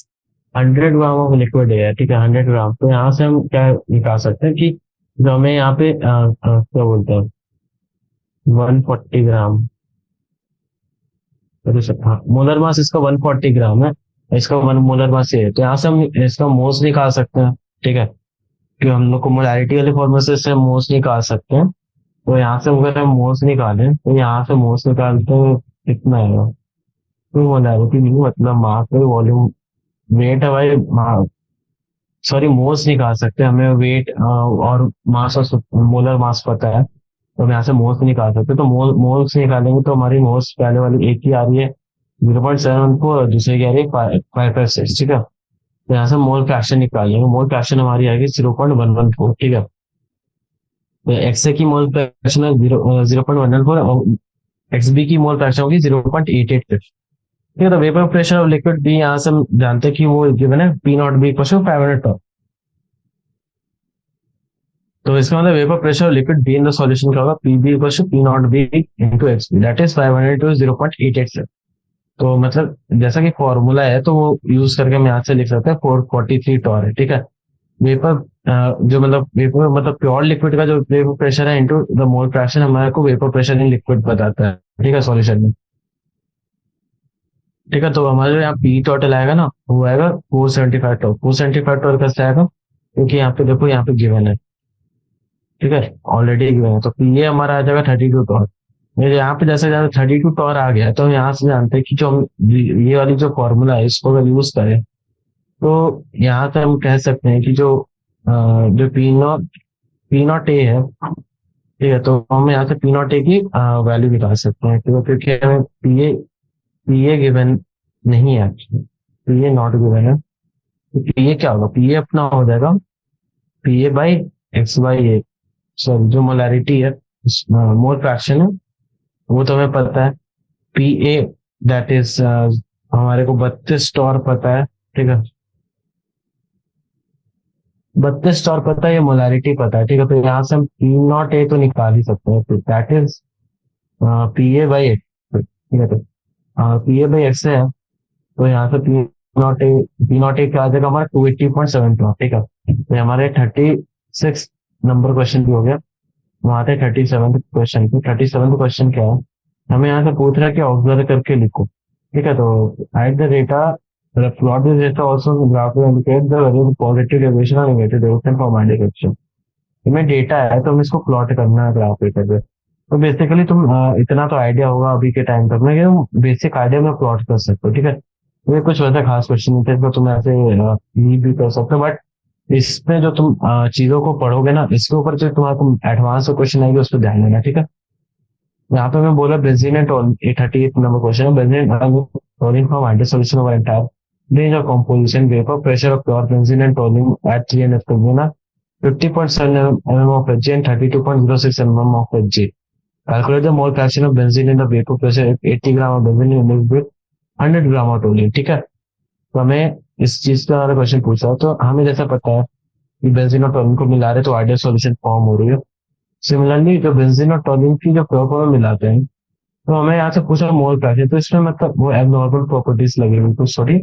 100 ग्राम ऑफ लिक्विड है, ठीक है, 100 ग्राम। तो यहाँ से हम क्या निकाल सकते हैं कि जो हमें यहाँ पे क्या बोलते हैं 140 ग्राम, हाँ मोलर मास इसका 140 ग्राम है, इसका 1 मोलर मास ये है, तो यहाँ से हम इसका मोल्स निकाल सकते हैं, ठीक है। कि हम लोग को मोलैरिटी वाले फॉर्मूले से इससे मोल्स निकाल सकते हैं। तो यहाँ से अगर हम मोल्स निकालें तो यहाँ से मोल्स निकालते तो कितना है, तो मोलैरिटी नहीं मतलब मास है वॉल्यूम वेट है भाई, सॉरी मोल्स निकाल सकते हैं, हमें वेट और मास और मोलर मास पता है, तो हम यहाँ से मोल्स निकाल सकते हैं। तो मोल्स निकालेंगे तो हमारी मोल्स पहले वाली एक ही आ रही है 0.74 और दूसरी की आ रही है 556, ठीक है। तो यहाँ से मोल फ्रैक्शन निकालेंगे, मोल फ्रैक्शन हमारी आएगी 0.114, ठीक है। तो एक्स ए की मोल फ्रैक्शन है 0.114 और एक्स बी की मोल फ्रैक्शन होगी 0.886, ठीक है। तो vapour pressure of liquid B यहाँ से हम जानते हैं कि वो गिवन है P naught B equal to 500 torr। तो इसका मतलब vapour pressure of liquid B in the solution क्या होगा, P B equal to P naught B into X B, that is 500 to 0.887। तो मतलब जैसा कि फॉर्मूला है तो वो यूज करके हम यहाँ से लिख सकते हैं 443 टॉर है, ठीक है। वेपर जो मतलब वेपर मतलब प्योर लिक्विड का जो वेपर प्रेशर है इनटू द मोल फ्रैक्शन हमारे को वेपर प्रेशर इन लिक्विड बताता है, ठीक है, सॉल्यूशन में, ठीक है। तो हमारे यहाँ पी टोटल आएगा ना, वो आएगा 475 टॉर। 475 टॉर कैसे आएगा, क्योंकि यहाँ पे देखो यहाँ पे गिवन है, ठीक है, ऑलरेडी गिवन है, तो पी ए हमारा आ जाएगा 32 टॉर। मेरे यहाँ पे जैसे जैसे 32 टॉर आ गया तो हम यहाँ से जानते हैं कि जो हम ये वाली जो फॉर्मूला है इसको अगर यूज करें तो यहाँ से हम कह सकते हैं कि जो पी नॉट ए है, ठीक है, तो हम यहाँ से पी नॉट ए की वैल्यू निकाल सकते हैं, क्योंकि हमें पी ए गिवन नहीं है, पी ए नॉट गिवन है। तो पी ए क्या होगा, पी ए अपना हो जाएगा P A by x by A, sorry जो मोलैरिटी है मोल फ्रैक्शन है वो तो हमें पता है, पी ए दैट इज हमारे को 32 टॉर पता है, ठीक है, 32 टॉर पता है, ये मोलारिटी पता है, ठीक है, तो यहाँ से हम पी नॉट ए तो निकाल ही सकते हैं, that is P A by x, ठीक है, तो पी ए बाई एक्स है, तो यहाँ से पी नॉट ए क्या आ जाएगा हमारा 280.72, ठीक है, तो हमारे 36 नंबर क्वेश्चन भी हो गया। वहां थे 37 क्वेश्चन की। 37 क्वेश्चन क्या है, हमें यहाँ से पूछ रहा है कि ऑब्जर्व करके लिखो, ठीक है, तो right the data, plot this data also graph will indicate the value of positive deviation और negative deviation for mind direction. इसमें डेटा है तो हमें इसको प्लॉट करना है ग्राफ पेपर पे। तो बेसिकली तुम इतना तो आइडिया होगा अभी के टाइम तक में कि तुम बेसिक आइडिया में प्लॉट कर सकते हो, ठीक है, तो ये कुछ वैसा खास क्वेश्चन नहीं था, इसमें तुम ऐसे लीड भी कर सकते हो, बट इसमें जो तुम चीजों को पढ़ोगे ना, इसके ऊपर जो तुम्हारा एडवांस क्वेश्चन आएंगे उस पर ध्यान देना, ठीक है। यहाँ पे मैं बोला benzene and toluene, 38 number question है, benzene toluene from ideal solution of entire range of composition vapor pressure of pure benzene and toluene at 300 Kelvin, 50.7 mm of Hg and 32.06 mm of Hg. Calculate the mole fraction of benzene in the vapor pressure if 80 gram of benzene is mixed with 100 gram of toluene, ठीक है। तो हमें इस चीज का हमारा question पूछा है, तो हमें जैसा पता है कि बेंजीन और टोलिन को मिला रहे तो आइडियल सॉल्यूशन फॉर्म हो रही है। सिमिलरली जो बेंजीन और टोलिन की जो प्योर में मिलाते हैं, तो हमें यहाँ से पूछा मोल फ्रैक्शन, तो इसमें मतलब वो एबनॉर्मल प्रॉपर्टीज लगी हुई कुछ थोड़ी।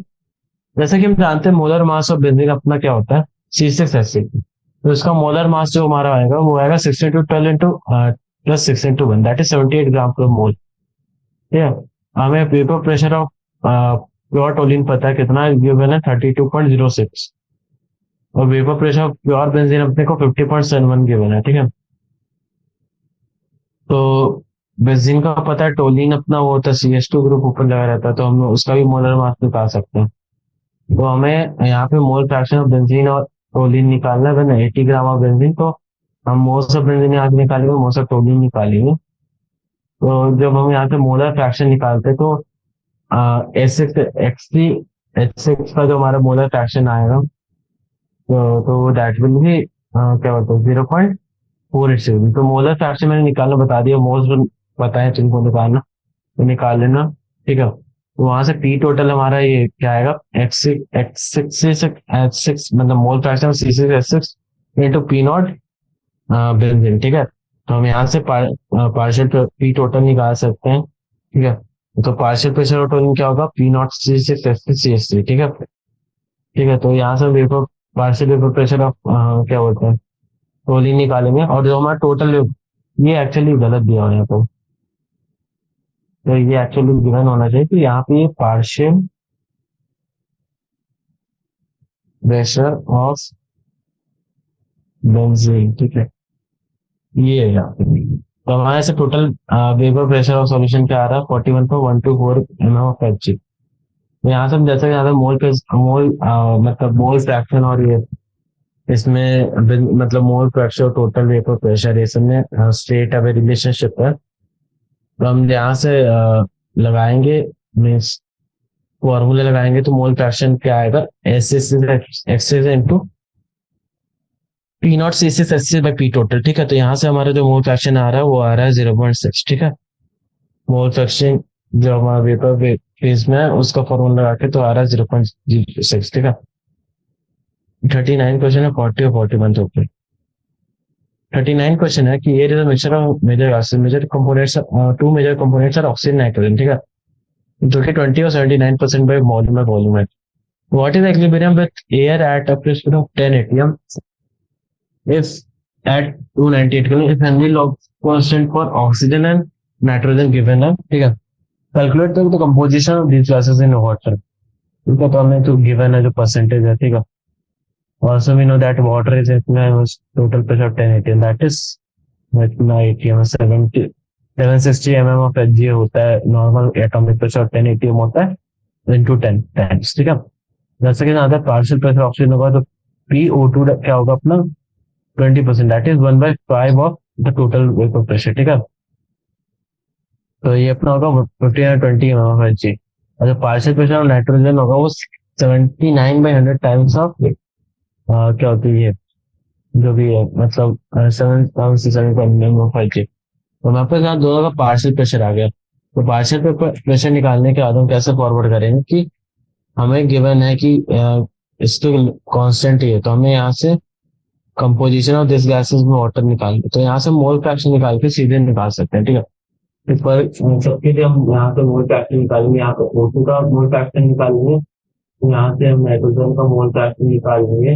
जैसे कि हम जानते हैं मोलर मास ऑफ बेंजीन अपना क्या होता है, C6H6, तो इसका मोलर मास जो हमारा आएगा वो आएगा 16 into 12 into plus 6 into 1, that is 78 ग्राम पर मोल, ठीक है। हमें vapour pressure of pure toluene पता है कितना गिवन है, 32.06, और vapour pressure of pure benzene अपने को 50.71 गिवन है, ठीक है। तो बेंजीन का पता है, टोलिन अपना वो होता है CH2 ग्रुप ऊपर लगा रहता है, तो हम उसका भी मोलर मास निकाल सकते हैं। तो हमें यहाँ पे मोल फ्रैक्शन ऑफ बेंजीन और टोलिन निकालना है, 80 ग्राम ऑफ बेंजीन, तो हम मोल्स ऑफ बेंजीन यहाँ से निकालेंगे, मोल्स ऑफ टोलिन निकालेंगे। तो जब हम यहाँ से मोलर फ्रैक्शन निकालते हैं तो H6 का जो हमारा मोलर फ्रैक्शन आएगा, तो दैट विल भी क्या बोलते हैं 0.487। तो मोलर फ्रैक्शन मैंने निकालना बता दिया, मोल्स पता है तुमको निकालना, तो निकाल लेना, ठीक है। तो वहां से पी टोटल हमारा ये क्या आएगा, H6 मतलब mole fraction C6H6 into P not benzene, ठीक है। तो हम यहाँ से पार्शियल पी टोटल निकाल सकते हैं, ठीक है। तो पार्शियल प्रेशर ऑफ टोलिन क्या होगा, पी नॉट C6H6CH3, ठीक है, ठीक है। तो यहाँ से vapour partial vapour pressure of क्या बोलते हैं टोलिन निकालेंगे, और जो हमारा टोटल, ये एक्चुअली गलत दिया हुआ है यहाँ पर, तो ये एक्चुअली गिवन होना चाहिए, तो यहाँ पे पार्शियल प्रेशर ऑफ बेंजीन, ठीक है, ये है यहाँ पे। तो हमारे से total vapour pressure of solution क्या आ रहा है, 41.124 mm ऑफ Hg। तो यहाँ से हम जैसे यहाँ पे मतलब मोल फ्रैक्शन और ये इसमें मतलब मोल फ्रैक्शन और टोटल वेपर प्रेशर ये सब में स्ट्रेट अवे रिलेशनशिप है। तो हम यहाँ से लगाएंगे मीन्स फॉर्मूले लगाएंगे, तो मोल फ्रैक्शन क्या आएगा, x into P not C6H6 by P total, ठीक है। तो यहाँ से हमारा जो मोल फ्रैक्शन आ रहा है वो आ रहा है 0.6, ठीक है। मोल फ्रैक्शन जो हमारा वेपर फेज में है उसका फॉर्मूला लगा के तो आ रहा है 0.06, ठीक है। 39 क्वेश्चन है, 40 और 41 तो ऊपर 39 क्वेश्चन है कि air is a mixture of major gases, major components, two major components are oxygen nitrogen, ठीक है, जो कि 20 और 79% बाय वॉल्यूम है। What is equilibrium with air at a pressure of 10 atm if at 298 Kelvin if Henry log constant for oxygen and nitrogen given है, ठीक है। Calculate the composition of these gases in water, ठीक है। तो हमें तो given है जो परसेंटेज है, ठीक है। Also we know that water is total pressure of 10 atm, that is इतना atm 760 mm of Hg होता है, नॉर्मल एटॉमिक प्रेशर 10 atm होता है into 10 टाइम्स, ठीक है। जैसे कि यहाँ पार्शियल प्रेशर ऑक्सीजन होगा तो PO2 क्या होगा अपना 20%, that is 1/5 of the total vapour pressure, ठीक है। तो ये अपना होगा 1520 mm of Hg, और जो पार्शियल प्रेशर ऑफ नाइट्रोजन होगा वो 79/100 टाइम्स ऑफ क्या होती है जो भी है, मतलब 7 से 7 mm of Hg। तो मैं आपके साथ दोनों का पार्शियल प्रेशर आ गया, तो पार्शियल प्रेशर निकालने के बाद हम कैसे फॉरवर्ड करेंगे कि हमें गिवन है कि इसके कांस्टेंट ही है, तो हमें यहाँ से कंपोजिशन ऑफ दिस गैसेस में वाटर निकाल, तो यहाँ से मोल फ्रैक्शन निकाल के सीधे निकाल सकते हैं, ठीक है। इस पर सबके लिए हम यहाँ पे मोल फ्रैक्शन निकालेंगे, यहाँ पे O2 का मोल फ्रैक्शन निकालेंगे, तो यहाँ से हम नाइट्रोजन का मोल फ्रैक्शन निकालेंगे,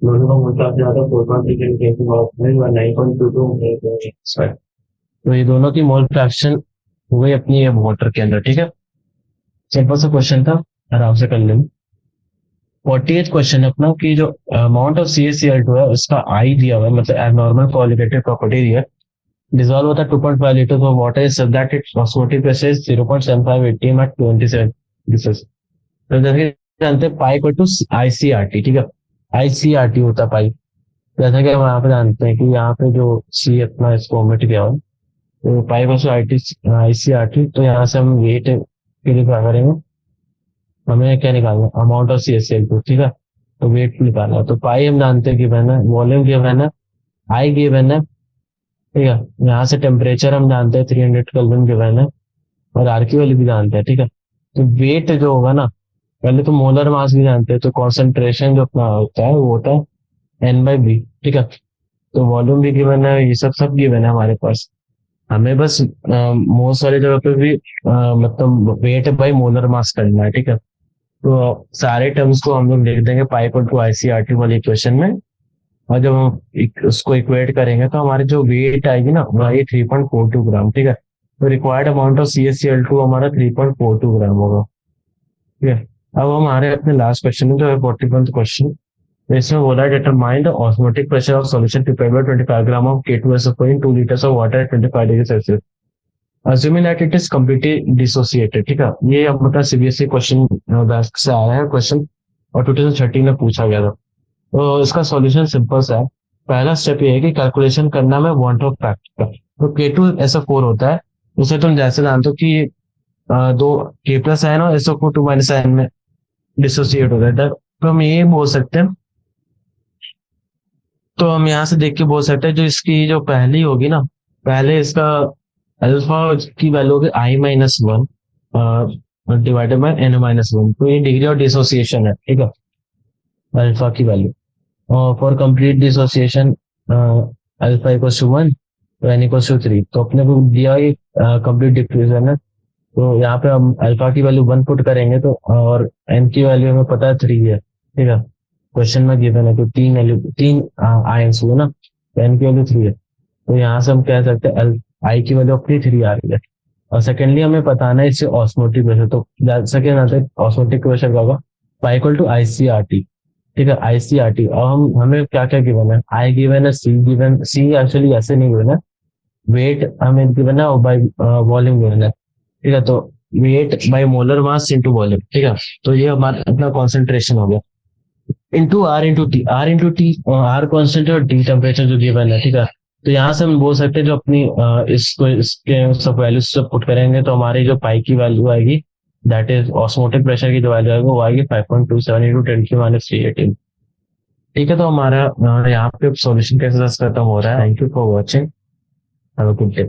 दोनों का मोल फ्रैक्शन आता है 4.3 9.22, तो ये दोनों की मोल फ्रैक्शन हो गई अपनी ये वाटर के अंदर, ठीक है। सिंपल सा क्वेश्चन था, आराम से कर लेंगे। 48 क्वेश्चन है अपना कि जो अमाउंट ऑफ CaCl2 है उसका आई दिया हुआ है, मतलब एबनॉर्मल कोऑलिगेटिव प्रॉपर्टी दिया है, डिसॉल्व होता है 2.5 liters of water is such that its osmotic pressure is 0.75 atm at 27 degrees। तो जैसे कि जानते हैं पाई इक्वल टू ICRT, ठीक है। ICRT होता है पाई, जैसा कि हम यहाँ पे जानते हैं कि यहाँ पे जो सी अपना इसको ओमिट किया हुआ है, तो पाई इक्वल टू ICRT, तो यहाँ से हम वेट के लिए क्या करेंगे, हमें क्या निकालना है, अमाउंट ऑफ CaCl2, ठीक है। तो वेट निकालना है, तो पाई हम जानते हैं गिवन है, वॉल्यूम गिवन है, आई गिवन है, ठीक है। यहाँ से टेम्परेचर हम जानते हैं 300 केल्विन गिवन है, और आर की वैल्यू भी जानते हैं, ठीक है। तो वेट जो होगा ना, पहले तो मोलर मास भी जानते हैं, तो कॉन्सेंट्रेशन जो अपना होता है वो होता है N/V, ठीक है। तो वॉल्यूम भी गिवन है, ये सब गिवन है हमारे पास, हमें बस मोस्ट वाली जगह पे भी मतलब वेट बाई मोलर मास करना है, ठीक है। तो सारे टर्म्स को हम लोग लिख देंगे पाई इक्वल टू ICRT वाली इक्वेशन में, और जब हम उसको इक्वेट करेंगे तो हमारी जो वेट आएगी ना वो आएगी 3.42 ग्राम, ठीक है। तो रिक्वायर्ड अमाउंट ऑफ CaCl2 हमारा 3.42 ग्राम होगा, ठीक है। अब हमारे अपने लास्ट क्वेश्चन में जो है 41st क्वेश्चन, तो इसमें बोला है determine the osmotic pressure of solution prepared by 25 gram of K2SO4 in 2 liters of water at 25 degree Celsius assuming that it is completely dissociated, ठीक है। ये अब मतलब CBSE क्वेश्चन बैंक से आया है क्वेश्चन, और 2013 में पूछा गया था। तो इसका सॉल्यूशन सिंपल सा है। पहला स्टेप ये है कि कैलकुलेशन करना में वॉन ऑफ फैक्टर का, तो K2SO4 होता है, उसे तुम जैसे जानते हो कि दो K प्लस आयन और SO4 2 माइनस आयन में डिसोसिएट हो जाता है, तो हम ये बोल सकते हैं, तो हम यहाँ से देख के बोल सकते हैं जो इसकी जो पहली होगी ना, पहले इसका अल्फा की वैल्यू होगी I-1 डिवाइडेड बाय N-1, तो ये डिग्री ऑफ डिसोसिएशन है, ठीक है, अल्फा की value. For complete dissociation alpha equals to 1, तो N इक्वल्स टू 3, तो अपने को दिया ये कंप्लीट डिफ्यूजन है, तो यहाँ पे हम अल्फा की वैल्यू 1 पुट करेंगे, तो और N की वैल्यू हमें पता है 3 है, ठीक है। क्वेश्चन में गिवन है कि तीन आयंस हुए ना, तो N की वैल्यू 3 है, तो यहाँ से हम कह सकते हैं आई की वैल्यू अपनी 3 आ रही है। और सेकेंडली हमें बताना है इससे ऑस्मोटिक प्रेशर, तो सेकेंड आता है ऑस्मोटिक प्रेशर का होगा पाई इक्वल टू ICRT, ठीक है, ICRT। और हमें क्या क्या गिवन है, आई गिवन है, सी गिवन, सी एक्चुअली ऐसे नहीं गिवन है, वेट हमें गिवन है और बाई वॉल्यूम गिवन है, ठीक है। तो weight by molar mass into volume, ठीक है। तो ये हमारा अपना कॉन्सेंट्रेशन हो गया, इंटू R कॉन्स्टेंट और डी टेम्परेचर जो गिवन है, ठीक है। तो यहाँ से हम बोल सकते हैं जो अपनी इसको इसके सब वैल्यूज सब पुट करेंगे, तो हमारी जो पाई की वैल्यू आएगी, दैट इज ऑस्मोटिक प्रेशर की जो वैल्यू आएगी वो आएगी 5.27 इंटू 10⁻³ ठीक है। तो हमारा यहाँ पे सॉल्यूशन कैसे खत्म हो रहा है। Thank you for watching, have a good day.